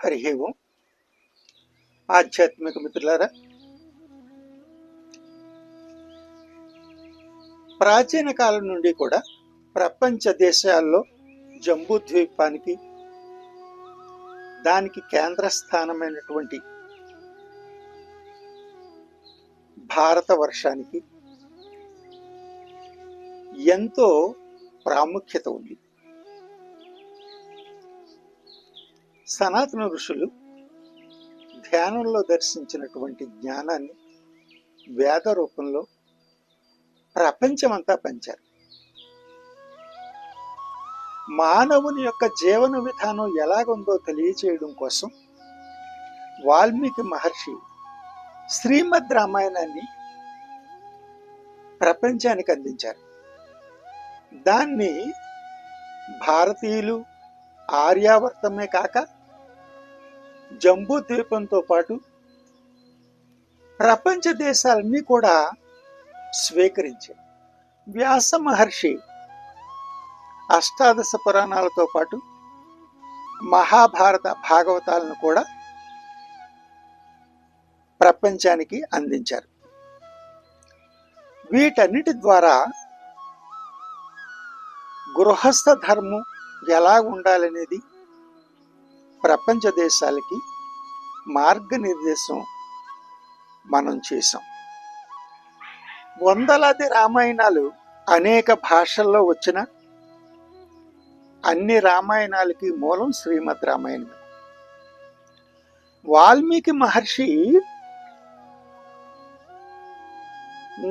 హరి ఓం. ఆధ్యాత్మిక మిత్రులారా, ప్రాచీన కాలం నుండి కూడా ప్రపంచ దేశాల్లో జంబూద్వీపానికి, దానికి కేంద్ర స్థానమైనటువంటి భారతవర్షానికి ఎంతో ప్రాముఖ్యత ఉంది. సనాతన ఋషులు ధ్యానంలో దర్శించినటువంటి జ్ఞానాన్ని వేద రూపంలో ప్రపంచమంతా పంచారు. మానవుని యొక్క జీవన విధానం ఎలాగుందో తెలియచేయడం కోసం వాల్మీకి మహర్షి శ్రీమద్ రామాయణాన్ని ప్రపంచానికి అందించారు. దాన్ని భారతీయులు ఆర్యావర్తమే కాక జంబూద్వీపంతో పాటు ప్రపంచ దేశాలన్నీ కూడా స్వీకరించారు. వ్యాస మహర్షి అష్టాదశ పురాణాలతో పాటు మహాభారత భాగవతాలను కూడా ప్రపంచానికి అందించారు. వీటన్నిటి ద్వారా గృహస్థ ధర్మం ఎలా ఉండాలనేది ప్రపంచ దేశాలకి మార్గనిర్దేశం మనం చేసాం. వందలాది రామాయణాలు అనేక భాషల్లో వచ్చిన అన్ని రామాయణాలకి మూలం శ్రీమద్ రామాయణం. వాల్మీకి మహర్షి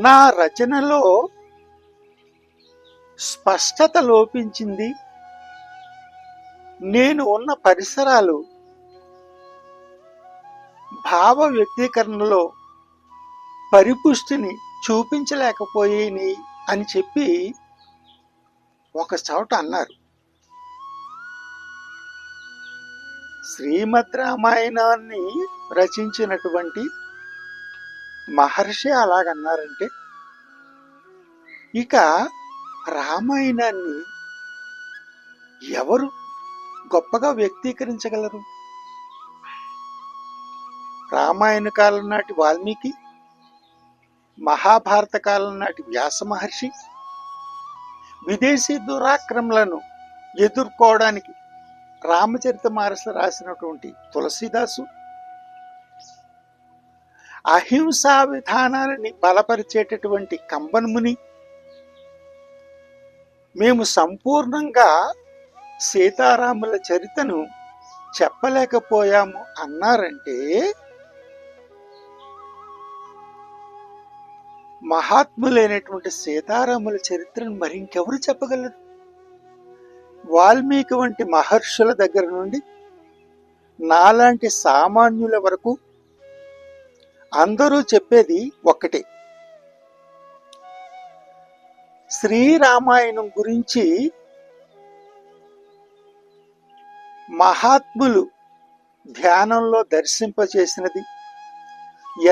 నా రచనలో స్పష్టత లోపించింది, నేను ఉన్న పరిసరాలు భావ వ్యక్తీకరణలో పరిపుష్టిని చూపించలేకపోయేని అని చెప్పి ఒక చోట అన్నారు. శ్రీమద్ రామాయణాన్ని రచించినటువంటి మహర్షి అలాగన్నారంటే ఇక రామాయణాన్ని ఎవరు గొప్పగా వ్యక్తీకరించగలరు? రామాయణ కాలం నాటి వాల్మీకి, మహాభారత కాలం నాటి వ్యాస మహర్షి, విదేశీ దురాక్రమణలను ఎదుర్కోవడానికి రామచరితమానస రాసినటువంటి తులసీదాసు, అహింసా విధానాలని బలపరిచేటటువంటి కంబన్ముని, మేము సంపూర్ణంగా సీతారాముల చరితను చెప్పలేకపోయాము అన్నారంటే మహాత్ములైనటువంటి సీతారాముల చరిత్రను మరి ఇంకెవరు చెప్పగలరు? వాల్మీకి వంటి మహర్షుల దగ్గర నుండి నాలాంటి సామాన్యుల వరకు అందరూ చెప్పేది ఒక్కటే, శ్రీరామాయణం గురించి మహాత్ములు ధ్యానంలో దర్శింపచేసినది,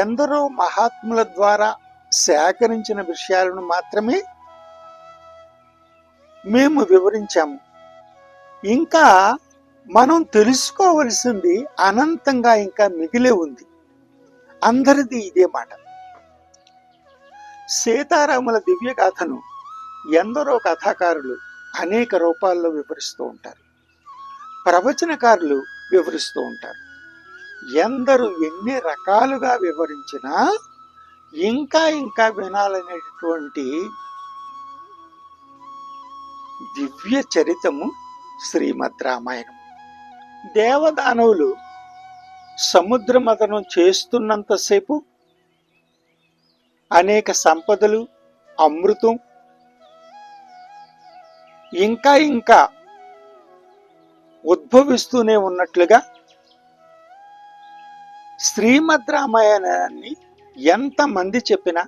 ఎందరో మహాత్ముల ద్వారా సేకరించిన విషయాలను మాత్రమే మేము వివరించాము. ఇంకా మనం తెలుసుకోవలసింది అనంతంగా ఇంకా మిగిలే ఉంది. అందరిది ఇదే మాట. సీతారాముల దివ్యగాథను ఎందరో కథాకారులు అనేక రూపాల్లో వివరిస్తూ ఉంటారు, ప్రవచనకారులు వివరిస్తూ ఉంటారు. ఎందరు ఎన్ని రకాలుగా వివరించినా ఇంకా ఇంకా వినాలనేటువంటి దివ్య చరితము శ్రీమద్ రామాయణం. దేవదానవులు సముద్ర మథనం చేస్తున్నంతసేపు అనేక సంపదలు, అమృతం ఇంకా ఇంకా ఉద్భవిస్తూనే ఉన్నట్లుగా శ్రీమద్ రామాయణాన్ని ఎంతమంది చెప్పినా,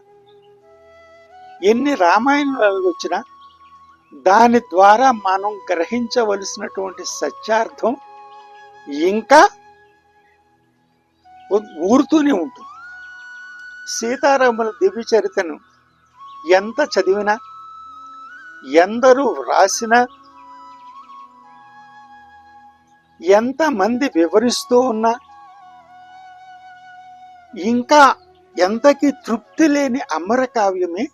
ఎన్ని రామాయణాలు వచ్చినా దాని ద్వారా మనం గ్రహించవలసినటువంటి సత్యార్థం ఇంకా ఊరుతూనే ఉంటుంది. సీతారాముల దివ్య చరితను ఎంత చదివినా, ఎందరూ వ్రాసినా ఎంతమంది వివరిస్తూ ఉన్నా ఇంకా ఎంతకీ తృప్తి లేని అమర కావ్యమే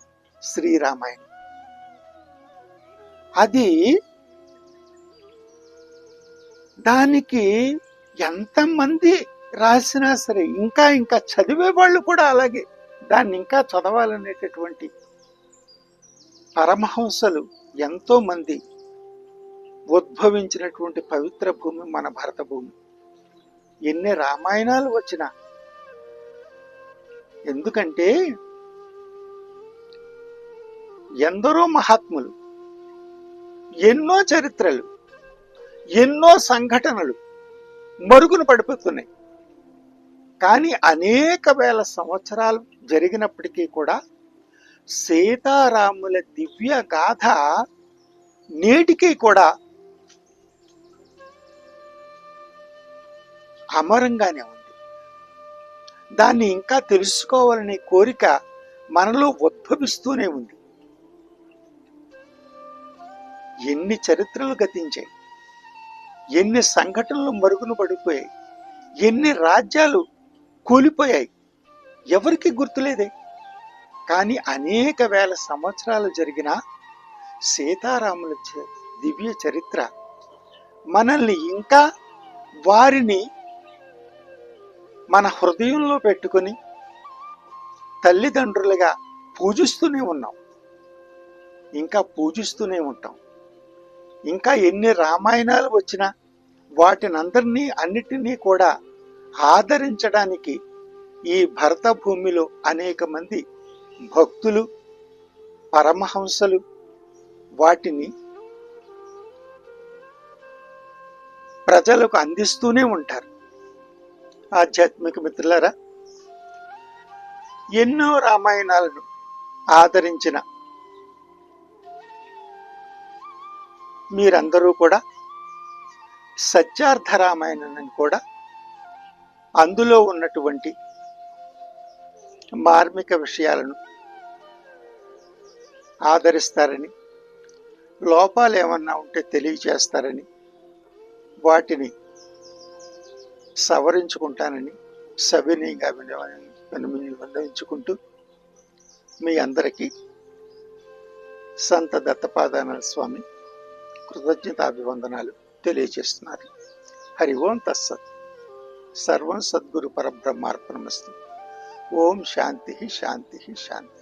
శ్రీరామాయణం. అది దానికి ఎంతమంది రాసినా సరే ఇంకా ఇంకా చదివే వాళ్ళు కూడా అలాగే దాన్ని ఇంకా చదవాలనేటటువంటి పరమహంసలు ఎంతో మంది ఉద్భవించినటువంటి పవిత్ర భూమి మన భారత భూమి. ఎన్ని రామాయణాలు వచ్చినా, ఎందుకంటే ఎందరో మహాత్ములు, ఎన్నో చరిత్రలు, ఎన్నో సంఘటనలు మరుగున పడిపోతున్నాయి. కానీ అనేక వేల సంవత్సరాలు జరిగినప్పటికీ కూడా సీతారాముల దివ్య గాథ నేటికి కూడా అమరంగానే ఉంది. దాన్ని ఇంకా తెలుసుకోవాలనే కోరిక మనలో ఉద్భవిస్తూనే ఉంది. ఎన్ని చరిత్రలు గతించాయి, ఎన్ని సంఘటనలు మరుగున పడిపోయాయి, ఎన్ని రాజ్యాలు కూలిపోయాయి, ఎవరికి గుర్తులేదే. కానీ అనేక వేల సంవత్సరాలు జరిగిన సీతారాముల దివ్య చరిత్ర మనల్ని ఇంకా వారిని మన హృదయంలో పెట్టుకొని తల్లిదండ్రులుగా పూజిస్తూనే ఉన్నాం, ఇంకా పూజిస్తూనే ఉంటాం. ఇంకా ఎన్ని రామాయణాలు వచ్చినా వాటినందరినీ అన్నిటినీ కూడా ఆదరించడానికి ఈ భరత భూమిలో అనేక మంది భక్తులు, పరమహంసలు వాటిని ప్రజలకు అందిస్తూనే ఉంటారు. ఆధ్యాత్మిక మిత్రులారా, ఎన్నో రామాయణాలను ఆదరించిన మీరందరూ కూడా సత్యార్థ రామాయణాన్ని కూడా అందులో ఉన్నటువంటి మార్మిక విషయాలను ఆదరిస్తారని, లోపాలు ఏమన్నా ఉంటే తెలియచేస్తారని, వాటిని సవరించుకుంటానని సవినీయంగా విన్నవించుకుంటూ మీ అందరికీ సంత దత్తపాదాన స్వామి కృతజ్ఞతాభివందనాలు తెలియజేస్తున్నారు. హరి ఓం తత్సత్. సర్వం సద్గురు పరబ్రహ్మార్పణమస్తు. ఓం శాంతి శాంతి శాంతి.